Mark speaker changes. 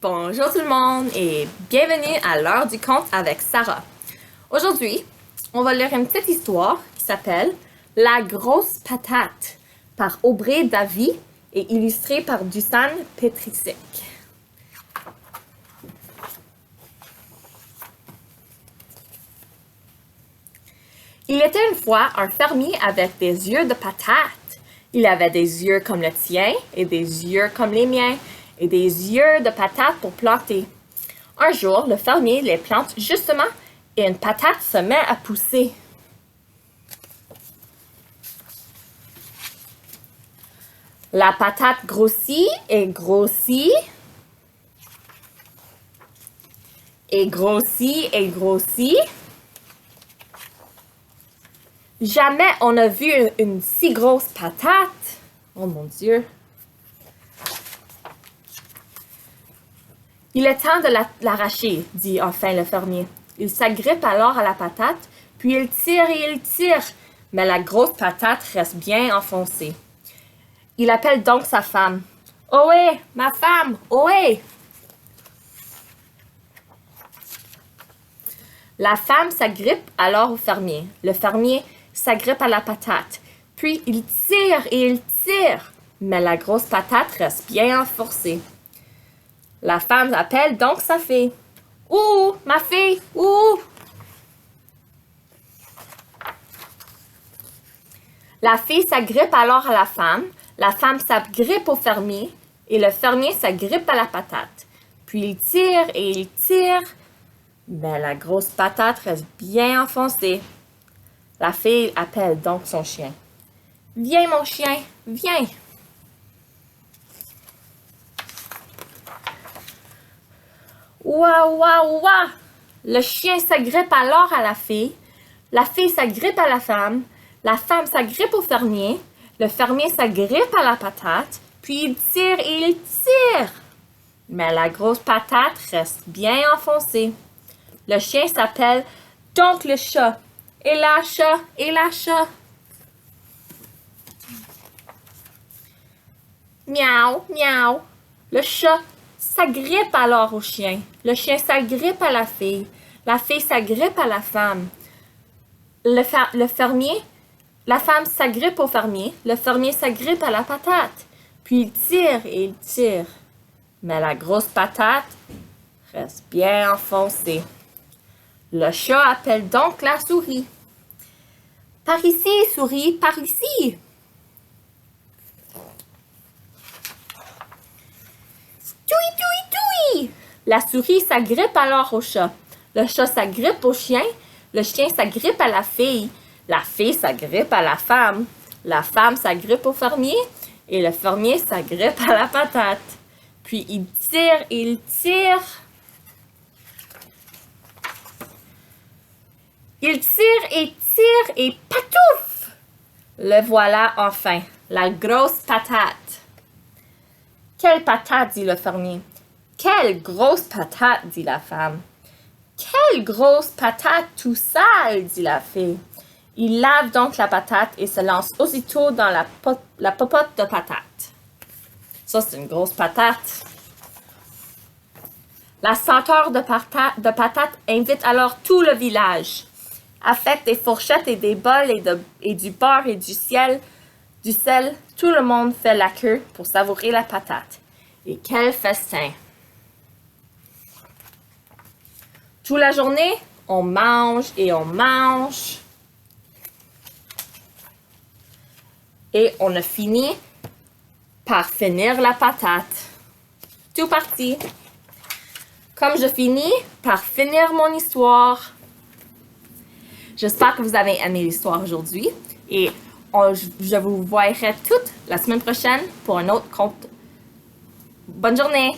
Speaker 1: Bonjour tout le monde et bienvenue à l'heure du conte avec Sarah. Aujourd'hui, on va lire une petite histoire qui s'appelle La grosse patate par Aubrey Davy et illustrée par Dusan Petricek. Il était une fois un fermier avec des yeux de patate. Il avait des yeux comme le tien et des yeux comme les miens et des yeux de patate pour planter. Un jour, le fermier les plante justement et une patate se met à pousser. La patate grossit et grossit et grossit et grossit. Jamais on n'a vu une si grosse patate. Oh mon Dieu. Il est temps de l'arracher, dit enfin le fermier. Il s'agrippe alors à la patate, puis il tire et il tire, mais la grosse patate reste bien enfoncée. Il appelle donc sa femme. « Ohé, ma femme, ohé! » La femme s'agrippe alors au fermier. Le fermier s'agrippe à la patate. Puis il tire et il tire, mais la grosse patate reste bien enfoncée. La femme appelle donc sa fille. « Ouh, ma fille, ouh! » La fille s'agrippe alors à la femme s'agrippe au fermier et le fermier s'agrippe à la patate. Puis il tire et il tire, mais la grosse patate reste bien enfoncée. La fille appelle donc son chien. « Viens mon chien, viens! » Ouah, ouah, ouah! Le chien s'agrippe alors à la fille s'agrippe à la femme s'agrippe au fermier, le fermier s'agrippe à la patate, puis il tire et il tire. Mais la grosse patate reste bien enfoncée. Le chien s'appelle donc le chat. Et la chat, et la chat. Miaou, miaou. Le chat s'agrippe alors au chien. Le chien s'agrippe à la fille s'agrippe à la femme. La femme s'agrippe au fermier. Le fermier s'agrippe à la patate. Puis il tire et il tire. Mais la grosse patate reste bien enfoncée. Le chat appelle donc la souris. « Par ici, souris, par ici! » Toui, toui, toui! La souris s'agrippe alors au chat. Le chat s'agrippe au chien. Le chien s'agrippe à la fille s'agrippe à la femme s'agrippe au fermier et le fermier s'agrippe à la patate. Puis il tire et il tire. Il tire et patouf! Le voilà enfin, la grosse patate. « Quelle patate, dit le fermier. « Quelle grosse patate, dit la femme. « Quelle grosse patate tout sale, dit la fille. Il lave donc la patate et se lance aussitôt dans la popote de patate. Ça, c'est une grosse patate. La senteur de patate invite alors tout le village. Avec des fourchettes et des bols et du beurre et du sel, tout le monde fait la queue pour savourer la patate. Et quel festin! Toute la journée, on mange et on mange. Et on a fini par finir la patate. Tout parti. Comme je finis par finir mon histoire. J'espère que vous avez aimé l'histoire aujourd'hui et je vous verrai toutes la semaine prochaine pour un autre conte. Bonne journée!